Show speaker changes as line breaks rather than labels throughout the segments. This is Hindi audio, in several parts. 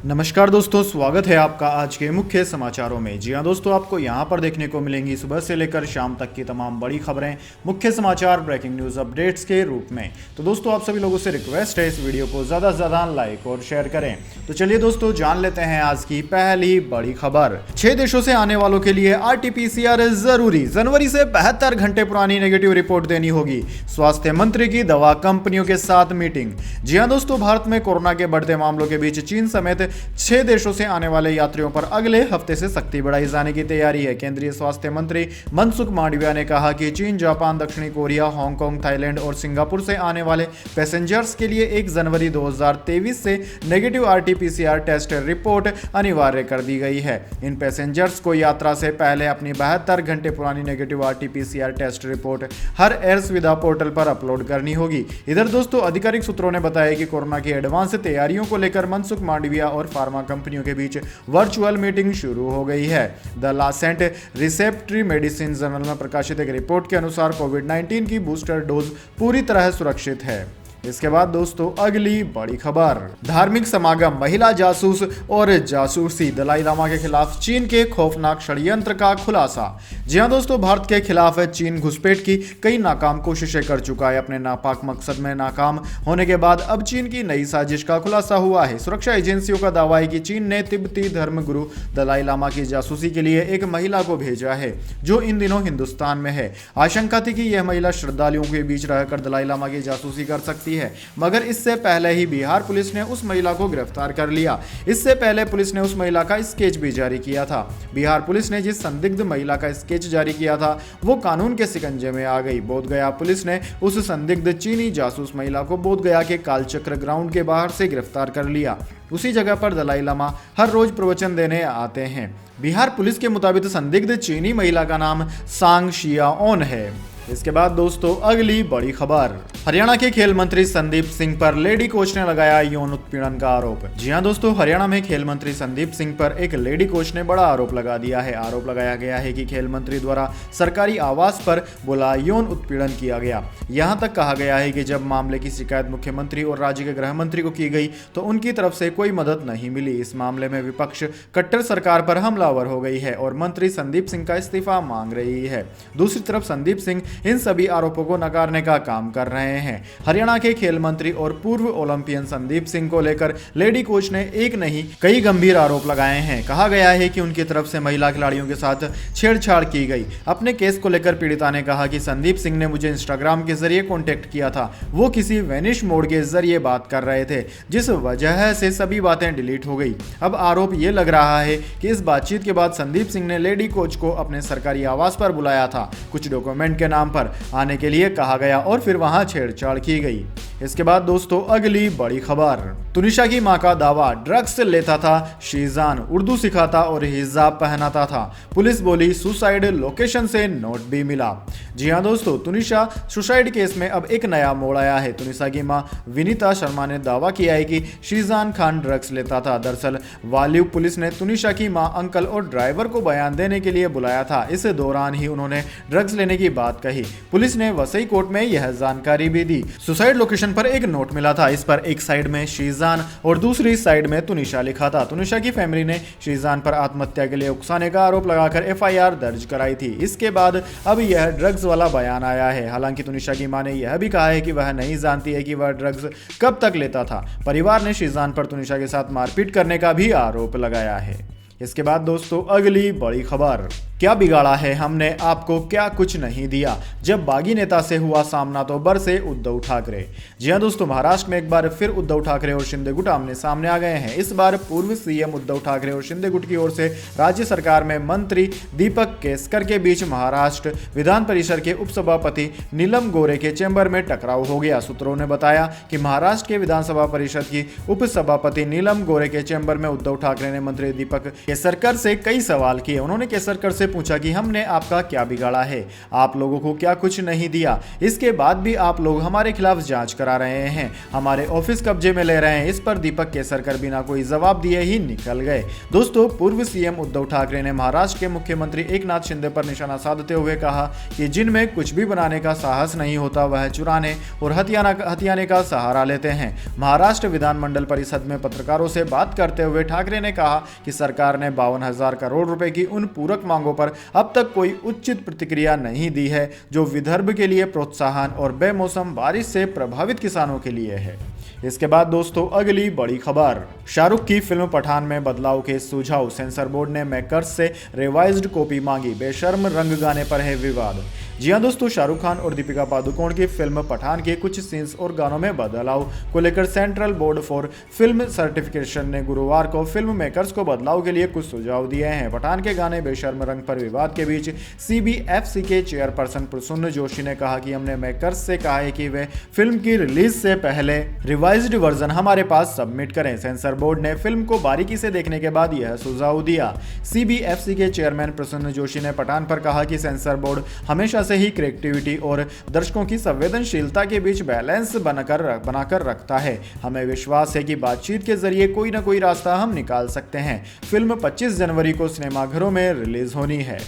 नमस्कार दोस्तों, स्वागत है आपका आज के मुख्य समाचारों में। जी हां दोस्तों, आपको यहां पर देखने को मिलेंगी सुबह से लेकर शाम तक की तमाम बड़ी खबरें, मुख्य समाचार, ब्रेकिंग न्यूज अपडेट्स के रूप में। तो दोस्तों, आप सभी लोगों से रिक्वेस्ट है इस वीडियो को ज़्यादा से ज़्यादा लाइक और शेयर करें। तो चलिए दोस्तों, जान लेते हैं आज की पहली बड़ी खबर। 6 देशों से आने वालों के लिए RT-PCR जरूरी, जनवरी से 72 घंटे पुरानी नेगेटिव रिपोर्ट देनी होगी। स्वास्थ्य मंत्री की दवा कंपनियों के साथ मीटिंग। जी हां दोस्तों, भारत में कोरोना के बढ़ते मामलों के बीच चीन समेत 6 देशों से आने वाले यात्रियों पर अगले हफ्ते से सख्ती बढ़ाई जाने की तैयारी है। केंद्रीय स्वास्थ्य मंत्री मनसुख मांडविया ने कहा कि चीन, जापान, दक्षिणी कोरिया, हांगकांग, थाईलैंड और सिंगापुर से आने वाले पैसेंजर्स के लिए 1 जनवरी 2023 से नेगेटिव RT-PCR टेस्ट रिपोर्ट अनिवार्य कर दी गई है। इन पैसेंजर्स को यात्रा से पहले अपनी 72 घंटे पुरानी नेगेटिव RT-PCR टेस्ट रिपोर्ट हर एयर सुविधा पोर्टल पर अपलोड करनी होगी। इधर दोस्तों, आधिकारिक सूत्रों ने बताया कि कोरोना की एडवांस तैयारियों को लेकर मनसुख मांडविया और फार्मा कंपनियों के बीच वर्चुअल मीटिंग शुरू हो गई है। द लासेंट रिसेप्टरी मेडिसिन जर्नल में प्रकाशित एक रिपोर्ट के अनुसार कोविड-19 की बूस्टर डोज पूरी तरह सुरक्षित है। इसके बाद दोस्तों, अगली बड़ी खबर। धार्मिक समागम, महिला जासूस और जासूसी, दलाई लामा के खिलाफ चीन के खौफनाक षड्यंत्र का खुलासा। जी हां दोस्तों, भारत के खिलाफ चीन घुसपैठ की कई नाकाम कोशिशें कर चुका है। अपने नापाक मकसद में नाकाम होने के बाद अब चीन की नई साजिश का खुलासा हुआ है। सुरक्षा एजेंसियों का दावा है कि चीन ने तिब्बती धर्मगुरु दलाई लामा की जासूसी के लिए एक महिला को भेजा है, जो इन दिनों हिंदुस्तान में है। आशंका थी कि यह महिला श्रद्धालुओं के बीच रहकर दलाई लामा की जासूसी कर सकती है, मगर इससे पहले ही बिहार पुलिस ने उस महिला को गिरफ्तार कर लिया। इससे पहले पुलिस ने उस महिला का स्केच भी जारी किया था। बिहार पुलिस ने जिस संदिग्ध महिला का स्केच जारी किया था, वो कानून के शिकंजे में आ गई। बोधगया पुलिस ने उस संदिग्ध चीनी जासूस महिला को बोधगया के कालचक्र ग्राउंड के बाहर से गिरफ्तार कर लिया। उसी जगह पर दलाई लामा हर रोज प्रवचन देने आते हैं। बिहार पुलिस के मुताबिक संदिग्ध चीनी महिला का नाम सांग शियाओन है। इसके बाद दोस्तों, अगली बड़ी खबर। हरियाणा के खेल मंत्री संदीप सिंह पर लेडी कोच ने लगाया यौन उत्पीड़न का आरोप। जी हां दोस्तों, हरियाणा में खेल मंत्री संदीप सिंह पर एक लेडी कोच ने बड़ा आरोप लगा दिया है। आरोप लगाया गया है कि खेल मंत्री द्वारा सरकारी आवास पर बोला यौन उत्पीड़न किया गया। यहां तक कहा गया है कि जब मामले की शिकायत मुख्यमंत्री और राज्य के गृह मंत्री को की गई तो उनकी तरफ से कोई मदद नहीं मिली। इस मामले में विपक्ष कट्टर सरकार पर हमलावर हो गई है और मंत्री संदीप सिंह का इस्तीफा मांग रही है। दूसरी तरफ संदीप सिंह इन सभी आरोपों को नकारने का काम कर रहे हैं। हरियाणा के खेल मंत्री और पूर्व ओलंपियन संदीप सिंह को लेकर लेडी कोच ने एक नहीं कई गंभीर आरोप लगाए हैं। कहा गया है कि उनकी तरफ से महिला खिलाड़ियों के साथ छेड़छाड़ की गई। अपने केस को लेकर पीड़िता ने कहा कि संदीप सिंह ने मुझे इंस्टाग्राम के जरिए कॉन्टेक्ट किया था। वो किसी वेनिश मोड के जरिए बात कर रहे थे, जिस वजह से सभी बातें डिलीट हो गई। अब आरोप ये लग रहा है कि इस बातचीत के बाद संदीप सिंह ने लेडी कोच को अपने सरकारी आवास पर बुलाया था, कुछ डॉक्यूमेंट के नाम पर आने के लिए कहा गया और फिर वहां छेड़छाड़ की गई। इसके बाद दोस्तों, अगली बड़ी खबर। तुनिशा की मां का दावा, ड्रग्स लेता था शीजान, उर्दू सिखाता और हिजाब पहनाता था। पुलिस बोली सुसाइड लोकेशन से नोट भी मिला। जी हां दोस्तों, तुनिशा सुसाइड केस में अब एक नया मोड़ आया है। तुनिशा की मां विनीता शर्मा ने दावा किया है कि शीजान खान ड्रग्स लेता था। दरअसल वालिव पुलिस ने तुनिशा की मां, अंकल और ड्राइवर को बयान देने के लिए बुलाया था। इस दौरान ही उन्होंने ड्रग्स लेने की बात कही। पुलिस ने वसई कोर्ट में यह जानकारी भी दी। सुसाइड लोकेशन पर एक नोट मिला था। इस पर एक साइड में शीजान और दूसरी साइड में तुनिशा लिखा था। तुनिशा की फैमिली ने शीजान पर आत्महत्या के लिए उकसाने का आरोप लगाकर FIR दर्ज कराई थी। इसके बाद अब यह ड्रग्स वाला बयान आया है। हालांकि तुनिशा की मां ने यह भी कहा है कि वह नहीं जानती है कि वह ड्रग्स कब तक लेता था। परिवार ने शीजान पर तुनिशा के साथ मारपीट करने का भी आरोप लगाया है। इसके बाद दोस्तों, अगली बड़ी खबर। क्या बिगाड़ा है हमने आपको, क्या कुछ नहीं दिया। जब बागी नेता से हुआ सामना तो बरसे उद्धव ठाकरे। जी हां दोस्तों, महाराष्ट्र में एक बार फिर उद्धव ठाकरे और शिंदे गुट आमने सामने आ गए हैं। इस बार पूर्व CM उद्धव ठाकरे और शिंदे गुट की ओर से राज्य सरकार में मंत्री दीपक केसकर के बीच महाराष्ट्र विधान परिषद के उपसभापति नीलम गोरे के चैम्बर में टकराव हो गया। सूत्रों ने बताया कि महाराष्ट्र के विधानसभा परिषद की उपसभापति नीलम गोरे के चैम्बर में उद्धव ठाकरे ने मंत्री दीपक केसरकर से कई सवाल किए। उन्होंने केसरकर से पूछा कि हमने आपका क्या बिगाड़ा है, आप लोगों को क्या कुछ नहीं दिया, इसके बाद भी आप लोग हमारे खिलाफ जांच करा रहे हैं, हमारे ऑफिस कब्जे में ले रहे हैं। इस पर दीपक केसरकर बिना कोई जवाब दिए ही निकल गए। दोस्तों, पूर्व सीएम उद्धव ठाकरे ने महाराष्ट्र के मुख्यमंत्री एकनाथ शिंदे पर निशाना साधते हुए कहा कि जिनमें कुछ भी बनाने का साहस नहीं होता वह चुराने और हथियाने का सहारा लेते हैं। महाराष्ट्र विधानमंडल परिषद में पत्रकारों से बात करते हुए ठाकरे ने कहा कि सरकार ने 52,000 करोड़ रुपए की उन पूरक मांगों पर अब तक कोई उचित प्रतिक्रिया नहीं दी है जो विदर्भ के लिए प्रोत्साहन और बेमौसम बारिश से प्रभावित किसानों के लिए है। इसके बाद दोस्तों, अगली बड़ी खबर, शाहरुख की फिल्म पठान में बदलाव के सुझाव, सेंसर बोर्ड ने मेकर्स से रिवाइज्ड कॉपी मांगी, बेशर्म रंग गाने पर है विवाद। जी हां दोस्तों, शाहरुख खान और दीपिका पादुकोण की फिल्म पठान के कुछ सीन्स और गानों में बदलाव को लेकर central board for film certification ने गुरुवार को फिल्म मेकर्स को बदलाव के लिए कुछ सुझाव दिए हैं। पठान के गाने बेशर्म रंग पर विवाद के बीच CBFC के चेयरपर्सन प्रसून जोशी ने कहा कि हमने मेकर्स से कहा है कि वे फिल्म की रिलीज से पहले रिवाइज्ड वर्जन हमारे पास सबमिट करें। सेंसर बोर्ड ने फिल्म को बारीकी से देखने के बाद यह सुझाव दिया। CBFC के चेयरमैन प्रसून जोशी ने पठान पर कहा कि सेंसर बोर्ड हमेशा से ही क्रिएटिविटी और दर्शकों की संवेदनशीलता के बीच बैलेंस बनाकर रखता है। हमें विश्वास है कि बातचीत के जरिए कोई ना कोई रास्ता हम निकाल सकते हैं। फिल्म 25 जनवरी को सिनेमाघरों में रिलीज होनी है।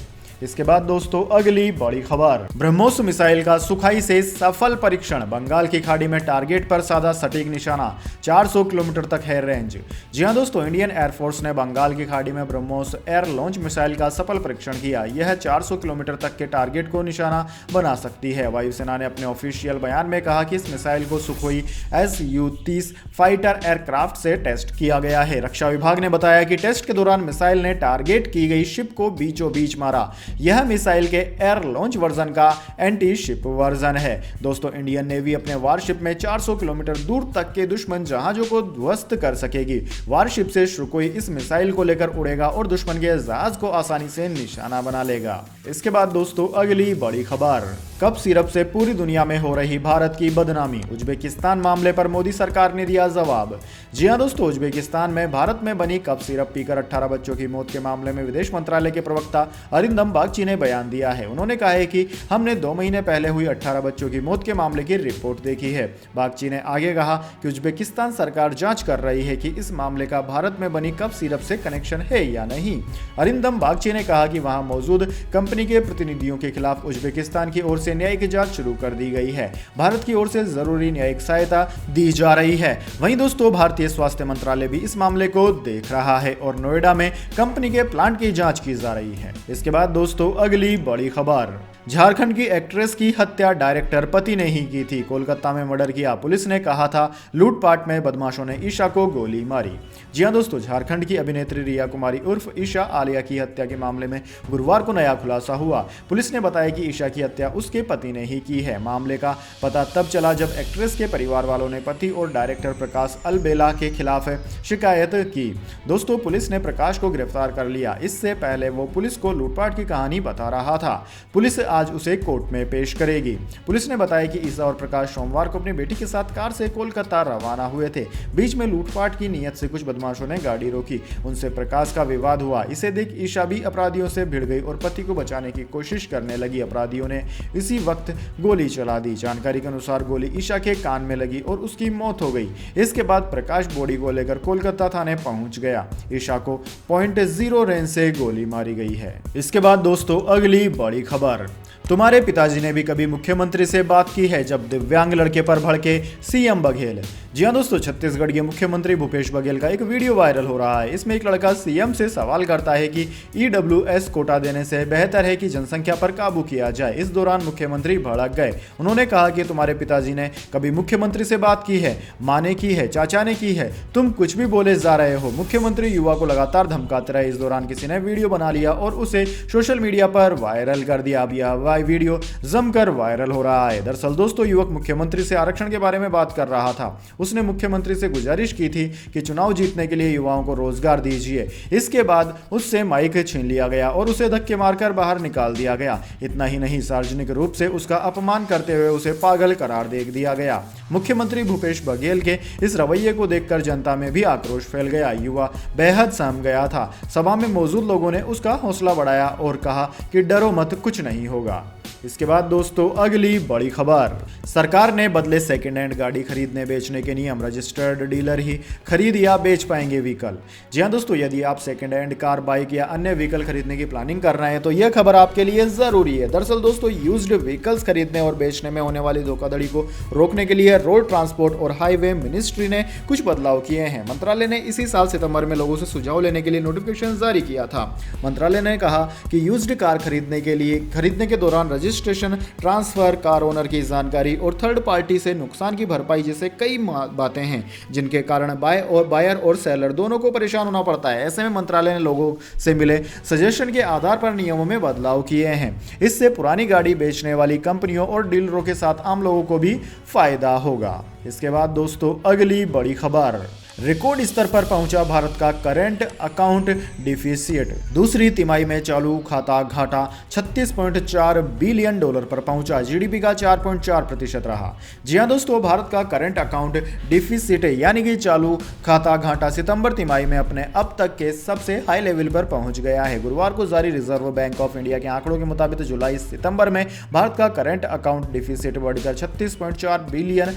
इसके बाद दोस्तों, अगली बड़ी खबर, ब्रह्मोस मिसाइल का सुखाई से सफल परीक्षण, बंगाल की खाड़ी में टारगेट पर साधा सटीक निशाना, 400 किलोमीटर तक है रेंज। जी हां दोस्तों, इंडियन एयरफोर्स ने बंगाल की खाड़ी में ब्रह्मोस एयर लॉन्च मिसाइल का सफल परीक्षण किया। यह 400 किलोमीटर तक के टारगेट को निशाना बना सकती है। वायुसेना ने अपने ऑफिशियल बयान में कहा कि इस मिसाइल को सुखोई Su-30 फाइटर एयरक्राफ्ट से टेस्ट किया गया है। रक्षा विभाग ने बताया कि टेस्ट के दौरान मिसाइल ने टारगेट की गई शिप को बीचों बीच मारा। यह मिसाइल के एयर लॉन्च वर्जन का एंटी शिप वर्जन है। दोस्तों, इंडियन नेवी अपने वारशिप में 400 किलोमीटर दूर तक के दुश्मन जहाजों को ध्वस्त कर सकेगी। वारशिप से सुखोई इस मिसाइल को लेकर उड़ेगा और दुश्मन के जहाज को आसानी से निशाना बना लेगा। इसके बाद दोस्तों, अगली बड़ी खबर, कप सिरप से पूरी दुनिया में हो रही भारत की बदनामी, उज्बेकिस्तान मामले पर मोदी सरकार ने दिया जवाब। जी हां दोस्तों, उज्बेकिस्तान में भारत में बनी कप सिरप पीकर 18 बच्चों की मौत के मामले में विदेश मंत्रालय के प्रवक्ता अरिंदम बागची ने बयान दिया है। उन्होंने कहा है कि हमने 2 महीने पहले हुई 18 बच्चों की मौत के मामले की रिपोर्ट देखी है। बागची ने आगे कहा कि उज्बेकिस्तान सरकार जांच कर रही है कि इस मामले का भारत में बनी कप सिरप से कनेक्शन है या नहीं। अरिंदम बागची ने कहा कि वहां मौजूद कंपनी के प्रतिनिधियों के खिलाफ उज्बेकिस्तान की ओर से न्यायिक जांच शुरू कर दी गई है। भारत की ओर से जरूरी न्यायिक सहायता दी जा रही है। वहीं दोस्तों, भारतीय स्वास्थ्य मंत्रालय भी इस मामले को देख रहा है और नोएडा में कंपनी के प्लांट की जांच की जा रही है। इसके बाद दोस्तों, अगली बड़ी खबर, झारखंड की एक्ट्रेस की हत्या डायरेक्टर पति ने ही की थी, कोलकाता में मर्डर किया, पुलिस ने कहा था। लूटपाट में बदमाशों ने ईशा को गोली मारी। जी हां दोस्तों, झारखंड की अभिनेत्री रिया कुमारी उर्फ ईशा आलिया की हत्या के मामले में गुरुवार को नया खुलासा हुआ। पुलिस ने बताया कि ईशा की हत्या उसके पति ने ही की है। मामले का पता तब चला जब एक्ट्रेस के परिवार वालों ने पति और डायरेक्टर प्रकाश अलबेला के खिलाफ शिकायत की। दोस्तों, पुलिस ने प्रकाश को गिरफ्तार कर लिया। इससे पहले वो पुलिस को लूटपाट की कहानी बता रहा था। पुलिस आज उसे कोर्ट में पेश करेगी। पुलिस ने बताया कि ईशा और प्रकाश सोमवार को अपनी बेटी के साथ कार से कोलकाता रवाना हुए थे। बीच में लूटपाट की नीयत से कुछ बदमाशों ने गाड़ी रोकी। उनसे प्रकाश का विवाद हुआ। इसे देख ईशा भी अपराधियों से भिड़ गई और पति को बचाने की कोशिश करने लगी। अपराधियों ने इसी वक्त गोली चला दी। जानकारी के अनुसार गोली ईशा के कान में लगी और उसकी मौत हो गई। इसके बाद प्रकाश बॉडी को लेकर कोलकाता थाने पहुंच गया। ईशा को .0 रेंज से गोली मारी गई है। इसके बाद दोस्तों, अगली बड़ी खबर, तुम्हारे पिताजी ने भी कभी मुख्यमंत्री से बात की है, जब दिव्यांग लड़के पर भड़के सीएम बघेल। जी हां दोस्तों, छत्तीसगढ़ के मुख्यमंत्री भूपेश बघेल का एक वीडियो वायरल हो रहा है। इसमें एक लड़का सीएम से सवाल करता है कि EWS कोटा देने से बेहतर है कि जनसंख्या पर काबू किया जाए। इस दौरान मुख्यमंत्री भड़क गए। उन्होंने कहा कि तुम्हारे पिताजी ने कभी मुख्यमंत्री से बात की है, माँ ने की है, चाचा ने की है, तुम कुछ भी बोले जा रहे हो। मुख्यमंत्री युवा को लगातार धमकाते रहे। इस दौरान किसी ने वीडियो बना लिया और उसे सोशल मीडिया पर वायरल कर दिया। अब यह वीडियो जमकर वायरल हो रहा है। दरअसल दोस्तों, युवक मुख्यमंत्री से आरक्षण के बारे में बात कर रहा था। उसने मुख्यमंत्री से गुजारिश की थी कि चुनाव जीतने के लिए युवाओं को रोजगार दीजिए। इसके बाद उससे माइक छीन लिया गया और उसे धक्के मारकर बाहर निकाल दिया गया। इतना ही नहीं, सार्वजनिक रूप से उसका अपमान करते हुए उसे पागल करार दे दिया गया। मुख्यमंत्री भूपेश बघेल के इस रवैये को देखकर जनता में भी आक्रोश फैल गया। युवा बेहद सहम गया था। सभा में मौजूद लोगों ने उसका हौसला बढ़ाया और कहा कि डरो मत, कुछ नहीं होगा। इसके बाद दोस्तों अगली बड़ी खबर, सरकार ने बदले सेकेंड हैंड गाड़ी खरीदने बेचने के नियम। रजिस्टर्ड डीलर ही खरीद या बेच पाएंगे व्हीकल। जी हाँ दोस्तों, यदि आप सेकेंड हैंड कार, बाइक या अन्य व्हीकल खरीदने की प्लानिंग कर रहे हैं तो यह खबर आपके लिए जरूरी है। दरअसल दोस्तों, यूज्ड व्हीकल्स खरीदने और बेचने में होने वाली धोखाधड़ी को रोकने के लिए रोड ट्रांसपोर्ट और हाईवे मिनिस्ट्री ने कुछ बदलाव किए हैं। मंत्रालय ने इसी साल सितंबर में लोगों से सुझाव लेने के लिए नोटिफिकेशन जारी किया था। मंत्रालय ने कहा कि यूज्ड कार खरीदने के दौरान रजिस्ट्रेशन, ट्रांसफर, कार ओनर की जानकारी और थर्ड पार्टी से नुकसान की भरपाई जैसे कई बातें हैं जिनके कारण बायर और सेलर दोनों को परेशान होना पड़ता है। ऐसे में मंत्रालय ने लोगों से मिले सजेशन के आधार पर नियमों में बदलाव किए हैं। इससे पुरानी गाड़ी बेचने वाली कंपनियों और डीलरों के साथ आम लोगों को भी फायदा होगा। इसके बाद दोस्तों अगली बड़ी खबर, रिकॉर्ड स्तर पर पहुंचा भारत का करंट अकाउंट डिफिसिट। दूसरी तिमाही में चालू खाता घाटा $36.4 बिलियन पर पहुंचा। जीडीपी का 4.4% रहा। जी हां दोस्तों, भारत का करंट अकाउंट डिफिसिट यानी कि चालू खाता घाटा सितंबर तिमाही में अपने अब तक के सबसे हाई लेवल पर पहुंच गया है। गुरुवार को जारी रिजर्व बैंक ऑफ इंडिया के आंकड़ों के मुताबिक जुलाई सितंबर में भारत का करंट अकाउंट डिफिसिट बढ़कर $36.4 बिलियन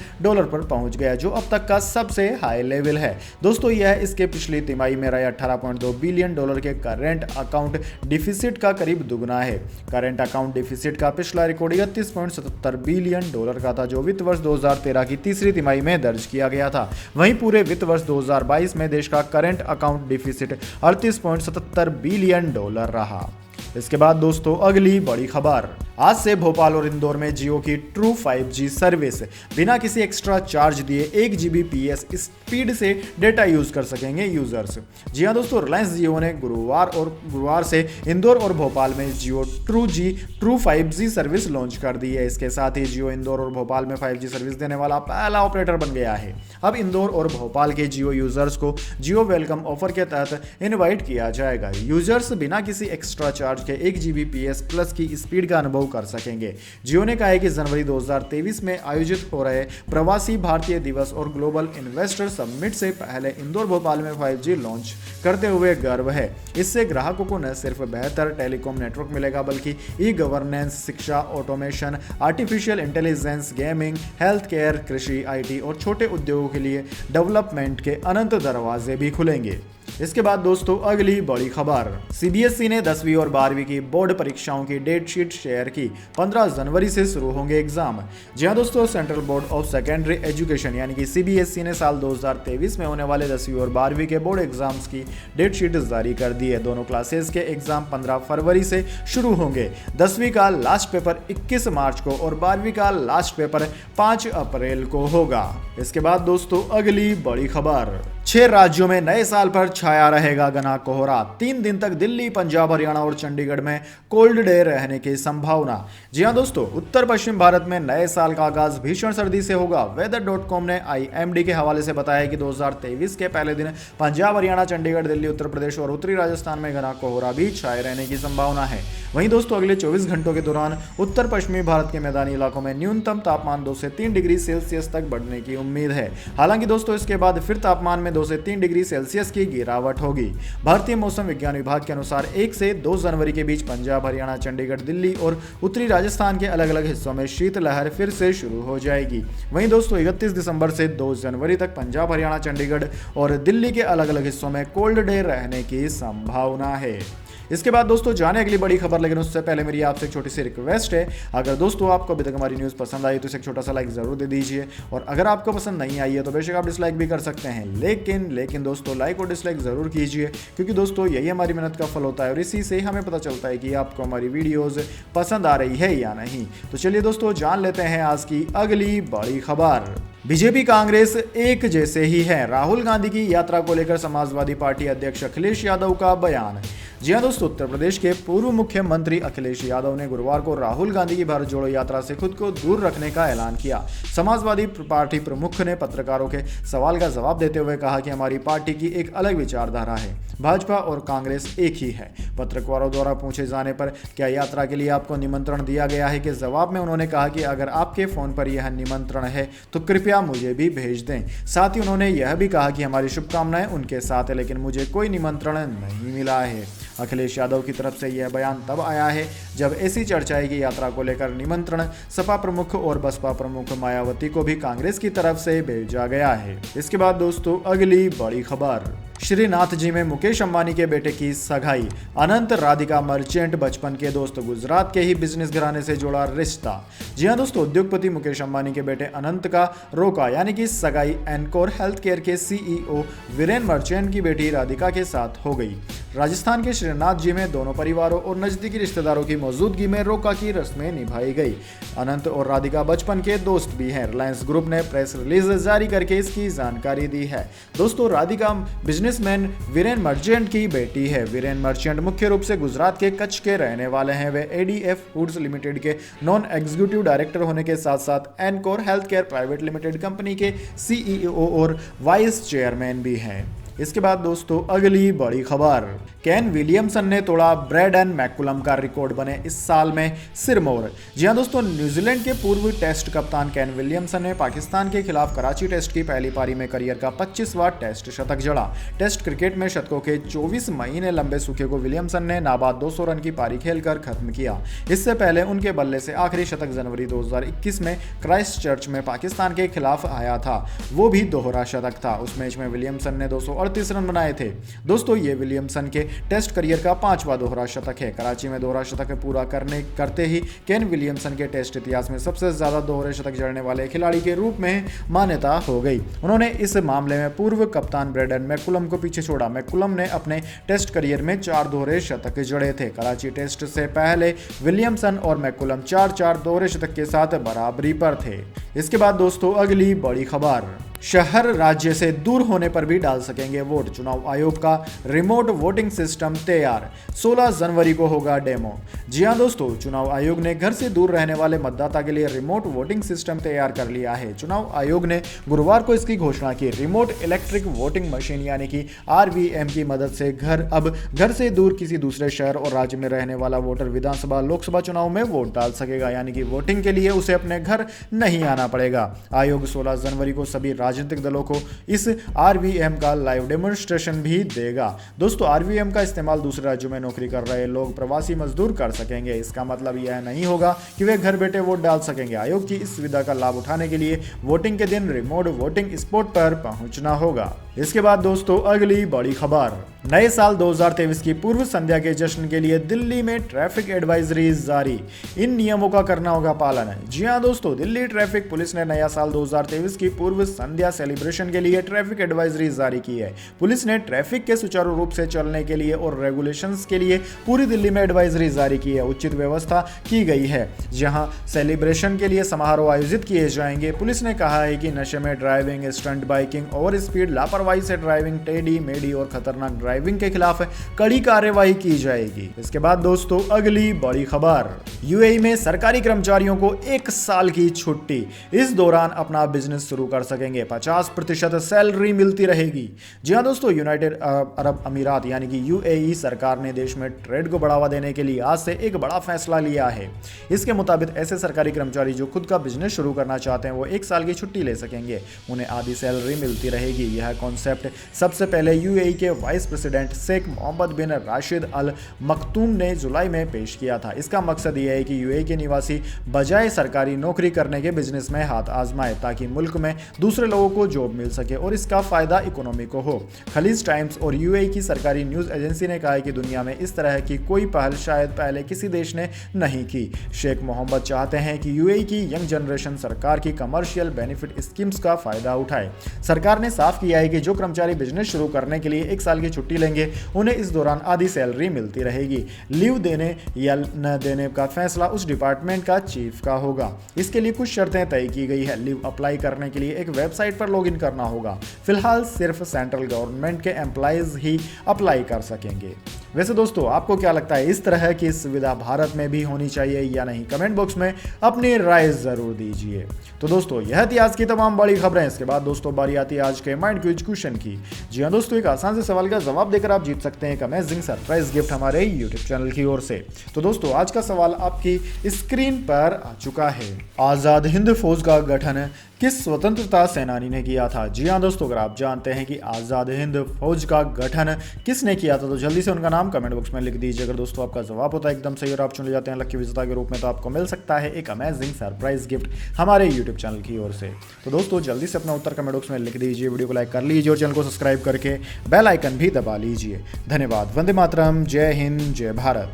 पर पहुंच गया, जो अब तक का सबसे हाई लेवल है। दोस्तों, यह इसके पिछली तिमाही में रहे $18.2 बिलियन के करंट अकाउंट डिफिसिट का करीब दुगना है। करंट अकाउंट डिफिसिट का पिछला रिकॉर्ड $31.77 बिलियन का था, जो वित्त वर्ष 2013 की तीसरी तिमाही में दर्ज किया गया था। वहीं पूरे वित्त वर्ष 2022 में देश का करंट अकाउंट डिफिसिट $38.77 बिलियन रहा। इसके बाद दोस्तों अगली बड़ी खबर, आज से भोपाल और इंदौर में जियो की ट्रू 5G सर्विस बिना किसी एक्स्ट्रा चार्ज दिए 1 Gbps स्पीड से डेटा यूज कर सकेंगे यूजर्स। जी हाँ दोस्तों, रिलायंस जियो ने गुरुवार से इंदौर और भोपाल में जियो ट्रू 5G सर्विस लॉन्च कर दी है। इसके साथ ही जियो इंदौर और भोपाल में 5G सर्विस देने वाला पहला ऑपरेटर बन गया है। अब इंदौर और भोपाल के जियो यूजर्स को जियो वेलकम ऑफर के तहत इनवाइट किया जाएगा। यूजर्स बिना किसी एक्स्ट्रा चार्ज के 1 Gbps प्लस की स्पीड का अनुभव कर सकेंगे। जियो ने कहा है कि जनवरी 2023 में आयोजित हो रहे प्रवासी भारतीय दिवस और ग्लोबल इन्वेस्टर समिट से पहले इंदौर भोपाल में 5G लॉन्च करते हुए गर्व है। इससे ग्राहकों को न सिर्फ बेहतर टेलीकॉम नेटवर्क मिलेगा बल्कि ई गवर्नेंस, शिक्षा, automation, artificial intelligence, gaming, health care, कृषि, IT और छोटे उद्योगों के लिए डेवलपमेंट के अनंत दरवाजे भी खुलेंगे। इसके बाद दोस्तों अगली बड़ी खबर, CBSE ने 10वीं और 12वीं की बोर्ड परीक्षाओं की डेट शीट शेयर की। 15 जनवरी से शुरू होंगे एग्जाम। जी हाँ दोस्तों, central board of secondary education यानी कि CBSE ने साल 2023 में होने वाले 10वीं और 12वीं के बोर्ड एग्जाम्स की डेट शीट जारी कर दी है। दोनों क्लासेस के एग्जाम 15 फरवरी से शुरू होंगे। 10वीं का लास्ट पेपर 21 मार्च को और 12वीं का लास्ट पेपर 5 अप्रैल को होगा। इसके बाद दोस्तों अगली बड़ी खबर, 6 राज्यों में नए साल पर छाया रहेगा घना कोहरा। 3 दिन तक दिल्ली, पंजाब, हरियाणा और चंडीगढ़ में कोल्ड डे रहने की संभावना। जी हां दोस्तों, उत्तर पश्चिम भारत में नए साल का आगाज भीषण सर्दी से होगा। weather.com ने IMD के हवाले से बताया कि 2023 के पहले दिन पंजाब, हरियाणा, चंडीगढ़, दिल्ली, उत्तर प्रदेश और उत्तरी राजस्थान में घना कोहरा भी छाए रहने की संभावना है। वहीं दोस्तों अगले 24 घंटों के दौरान उत्तर पश्चिमी भारत के मैदानी इलाकों में न्यूनतम तापमान 2 से 3 डिग्री सेल्सियस तक बढ़ने की उम्मीद है। हालांकि दोस्तों इसके बाद फिर तापमान में 2 से 3 डिग्री सेल्सियस की गिरावट होगी। भारतीय मौसम विज्ञान विभाग के अनुसार 1 से 2 जनवरी के बीच पंजाब, हरियाणा, चंडीगढ़, दिल्ली और उत्तरी राजस्थान के अलग अलग हिस्सों में शीतलहर फिर से शुरू हो जाएगी। वहीं दोस्तों 31 दिसंबर से 2 जनवरी तक पंजाब, हरियाणा, चंडीगढ़ और दिल्ली के अलग अलग हिस्सों में कोल्ड डे रहने की संभावना है। इसके बाद दोस्तों जाने अगली बड़ी खबर, लेकिन उससे पहले मेरी आपसे एक छोटी सी रिक्वेस्ट है। अगर दोस्तों आपको अभी तक हमारी न्यूज़ पसंद आई तो इसे एक छोटा सा लाइक जरूर दे दीजिए, और अगर आपको पसंद नहीं आई है तो बेशक आप डिसलाइक भी कर सकते हैं, लेकिन दोस्तों लाइक और डिसलाइक जरूर कीजिए, क्योंकि दोस्तों यही हमारी मेहनत का फल होता है और इसी से हमें पता चलता है कि आपको हमारी वीडियोज़ पसंद आ रही है या नहीं। तो चलिए दोस्तों जान लेते हैं आज की अगली बड़ी खबर। बीजेपी कांग्रेस एक जैसे ही है, राहुल गांधी की यात्रा को लेकर समाजवादी पार्टी अध्यक्ष अखिलेश यादव का बयान। जी हाँ दोस्तों, उत्तर प्रदेश के पूर्व मुख्यमंत्री अखिलेश यादव ने गुरुवार को राहुल गांधी की भारत जोड़ो यात्रा से खुद को दूर रखने का ऐलान किया। समाजवादी पार्टी प्रमुख ने पत्रकारों के सवाल का जवाब देते हुए कहा कि हमारी पार्टी की एक अलग विचारधारा है, भाजपा और कांग्रेस एक ही है। पत्रकारों द्वारा पूछे जाने पर क्या यात्रा के लिए आपको निमंत्रण दिया गया है के जवाब में उन्होंने कहा कि अगर आपके फोन पर यह निमंत्रण है तो कृपया मुझे भी भेज दें। साथ ही उन्होंने यह भी कहा कि हमारी शुभकामनाएं उनके साथ है, लेकिन मुझे कोई निमंत्रण नहीं मिला है। अखिलेश यादव की तरफ से यह बयान तब आया है जब ऐसी चर्चा है कि यात्रा को लेकर निमंत्रण सपा प्रमुख और बसपा प्रमुख मायावती को भी कांग्रेस की तरफ से भेजा गया है। इसके बाद दोस्तों अगली बड़ी खबर, श्रीनाथ जी में मुकेश अंबानी के बेटे की सगाई। अनंत राधिका मर्चेंट बचपन के दोस्त, गुजरात के ही बिजनेस घराने से जोड़ा रिश्ता। जी हां दोस्तों, उद्योगपति मुकेश अंबानी के बेटे अनंत का रोका यानी कि सगाई एनकोर हेल्थ केयर के सीईओ वीरेन मर्चेंट की बेटी राधिका के साथ हो गई। राजस्थान के श्रीनाथ जी में दोनों परिवारों और नजदीकी रिश्तेदारों की मौजूदगी में रोका की रस्में निभाई गई। अनंत और राधिका बचपन के दोस्त भी हैं। रिलायंस ग्रुप ने प्रेस रिलीज जारी करके इसकी जानकारी दी है। दोस्तों, राधिका बिजनेसमैन वीरेन मर्चेंट की बेटी है। वीरेन मर्चेंट मुख्य रूप से गुजरात के कच्छ के रहने वाले हैं। वे एडीएफ फूड्स लिमिटेड के नॉन एग्जीक्यूटिव डायरेक्टर होने के साथ साथ encore health care private limited company के सीईओ और वाइस चेयरमैन भी हैं। इसके बाद दोस्तों अगली बड़ी खबर, केन विलियमसन ने तोड़ा ब्रैडन मैकुलम का रिकॉर्ड, बने इस साल में सिरमौर। जी हां दोस्तों, न्यूजीलैंड के पूर्व टेस्ट कप्तान केन विलियमसन ने पाकिस्तान के खिलाफ कराची टेस्ट की पहली पारी में करियर का 25वां टेस्ट शतक जड़ा। टेस्ट क्रिकेट में शतकों के 24 महीने लंबे सूखे को विलियमसन ने नाबाद 200 रन की पारी खेलकर खत्म किया। इससे पहले उनके बल्ले से आखिरी शतक जनवरी 2021 में क्राइस्ट चर्च में पाकिस्तान के खिलाफ आया था, वो भी दोहरा शतक था। उस मैच में विलियमसन ने 238 रन बनाए थे। दोस्तों, ये विलियमसन के टेस्ट करियर का 5वां दोहरा शतक है। कराची में दोहरा शतक पूरा करते ही केन विलियमसन के टेस्ट इतिहास में सबसे ज्यादा दोहरे शतक जड़ने वाले खिलाड़ी के रूप में मान्यता हो गई। उन्होंने इस मामले में पूर्व कप्तान ब्रैडन मैकुलम को पीछे छोड़ा। मैकुलम ने अपने टेस्ट करियर में 4 दोहरे शतक जड़े थे। कराची टेस्ट से पहले विलियमसन और मैकुलम 4-4 दोहरे शतक के साथ बराबरी पर थे। इसके बाद दोस्तों अगली बड़ी खबर, शहर राज्य से दूर होने पर भी डाल सकेंगे वोट। चुनाव आयोग का रिमोट वोटिंग सिस्टम तैयार, 16 जनवरी को होगा डेमो। जी हां दोस्तों, चुनाव आयोग ने घर से दूर रहने वाले मतदाता के लिए रिमोट वोटिंग सिस्टम तैयार कर लिया है। चुनाव आयोग ने गुरुवार को इसकी घोषणा की। रिमोट इलेक्ट्रिक वोटिंग मशीन यानी कि आरवीएम की मदद से अब घर से दूर किसी दूसरे शहर और राज्य में रहने वाला वोटर विधानसभा लोकसभा चुनाव में वोट डाल सकेगा, यानी कि वोटिंग के लिए उसे अपने घर नहीं आना पड़ेगा। आयोग 16 जनवरी को सभी राजनीतिक दलों को इस आरवीएम का लाइव डेमोन्स्ट्रेशन भी देगा। दोस्तों, आरवीएम का इस्तेमाल दूसरे राज्यों में नौकरी कर रहे लोग, प्रवासी मजदूर कर सकेंगे। इसका मतलब यह नहीं होगा कि वे घर बैठे वोट डाल सकेंगे। आयोग की इस सुविधा का लाभ उठाने के लिए वोटिंग के दिन रिमोट वोटिंग स्पॉट पर पहुंचना होगा। इसके बाद दोस्तों अगली बड़ी खबर, नए साल 2023 की पूर्व संध्या के जश्न के लिए दिल्ली में ट्रैफिक एडवाइजरी जारी। इन नियमों का करना होगा पालन। जी हां दोस्तों, दिल्ली ट्रैफिक पुलिस ने नया साल 2023 की पूर्व संध्या सेलिब्रेशन के लिए ट्रैफिक एडवाइजरी जारी की है। पुलिस ने ट्रैफिक के सुचारू रूप से चलने के लिए और रेगुलेशंस के लिए पूरी दिल्ली में एडवाइजरी जारी की है। उचित व्यवस्था की गई है जहां सेलिब्रेशन के लिए समारोह आयोजित किए जाएंगे। पुलिस ने कहा है कि नशे में driving, stunt biking, over speed, लापरवाही से ड्राइविंग, टेढ़ी मेढ़ी और खतरनाक ड्राइविंग के खिलाफ कड़ी कार्रवाई की जाएगी। इसके बाद दोस्तों अगली बड़ी खबर, यूएई में सरकारी कर्मचारियों को 1 साल की छुट्टी। इस दौरान अपना बिजनेस शुरू कर सकेंगे, 50% सैलरी मिलती रहेगी। जी हां दोस्तों, यूनाइटेड अरब अमीरात यानी कि यूएई सरकार ने देश में ट्रेड को बढ़ावा देने के लिए आज से एक बड़ा फैसला लिया है। इसके मुताबिक ऐसे सरकारी कर्मचारी जो खुद का बिजनेस शुरू करना चाहते हैं वो 1 साल की छुट्टी ले सकेंगे, उन्हें आधी सैलरी मिलती रहेगी। यह कॉन्सेप्ट सबसे पहले यूएई के वाइस प्रेसिडेंट शेख मोहम्मद बिन राशिद अल मखतूम ने जुलाई में पेश किया था। इसका मकसद यह है कि यूएई के निवासी बजाय सरकारी नौकरी करने के बिजनेस में हाथ आजमाए ताकि मुल्क में दूसरे लोगों को जॉब मिल सके और इसका फायदा इकोनॉमी को हो। खलीज टाइम्स और यूएई की सरकारी न्यूज एजेंसी ने कहा है कि दुनिया में इस तरह की कोई पहल शायद पहले किसी देश ने नहीं की। शेख मोहम्मद चाहते हैं कि यूएई की यंग जनरेशन सरकार की कमर्शियल बेनिफिट स्कीम्स का फायदा उठाए। सरकार ने साफ किया है कि जो कर्मचारी बिजनेस शुरू करने के लिए 1 साल की छुट्टी लेंगे उन्हें इस दौरान आधी सैलरी मिलती रहेगी। लीव देने या न देने का फैसला उस डिपार्टमेंट का चीफ का होगा। इसके लिए कुछ शर्तें तय की गई है। लीव अप्लाई करने के लिए एक वेबसाइट पर लॉगिन करना होगा। फिलहाल सिर्फ सेंट्रल गवर्नमेंट के एम्प्लॉयज ही अप्लाई कर सकेंगे। वैसे दोस्तों आपको क्या लगता है, इस तरह की सुविधा भारत में भी होनी चाहिए या नहीं? कमेंट बॉक्स में अपनी राय जरूर दीजिए। तो दोस्तों यह थी आज की तमाम बड़ी खबरें। इसके बाद दोस्तों बारी आती है आज के माइंड क्विज क्वेश्चन की। जी हाँ दोस्तों, एक आसान से सवाल का जवाब देकर आप जीत सकते हैं एक अमेजिंग सरप्राइज गिफ्ट हमारे यूट्यूब चैनल की ओर से। तो दोस्तों आज का सवाल आपकी स्क्रीन पर आ चुका है। आजाद हिंद फौज का गठन किस स्वतंत्रता सेनानी ने किया था? जी हाँ दोस्तों, अगर आप जानते हैं कि आजाद हिंद फौज का गठन किसने किया था तो जल्दी से उनका नाम कमेंट बॉक्स में लिख दीजिए। अगर दोस्तों आपका जवाब होता है एकदम सही और आप चुन ले जाते हैं लकी विजेता के रूप में, तो आपको मिल सकता है एक अमेजिंग सरप्राइज गिफ्ट हमारे यूट्यूब चैनल की ओर से। तो दोस्तों जल्दी से अपना उत्तर कमेंट बॉक्स में लिख दीजिए, वीडियो को लाइक कर लीजिए और चैनल को सब्सक्राइब करके बेल आइकन भी दबा लीजिए। धन्यवाद। वंदे मातरम। जय हिंद, जय भारत।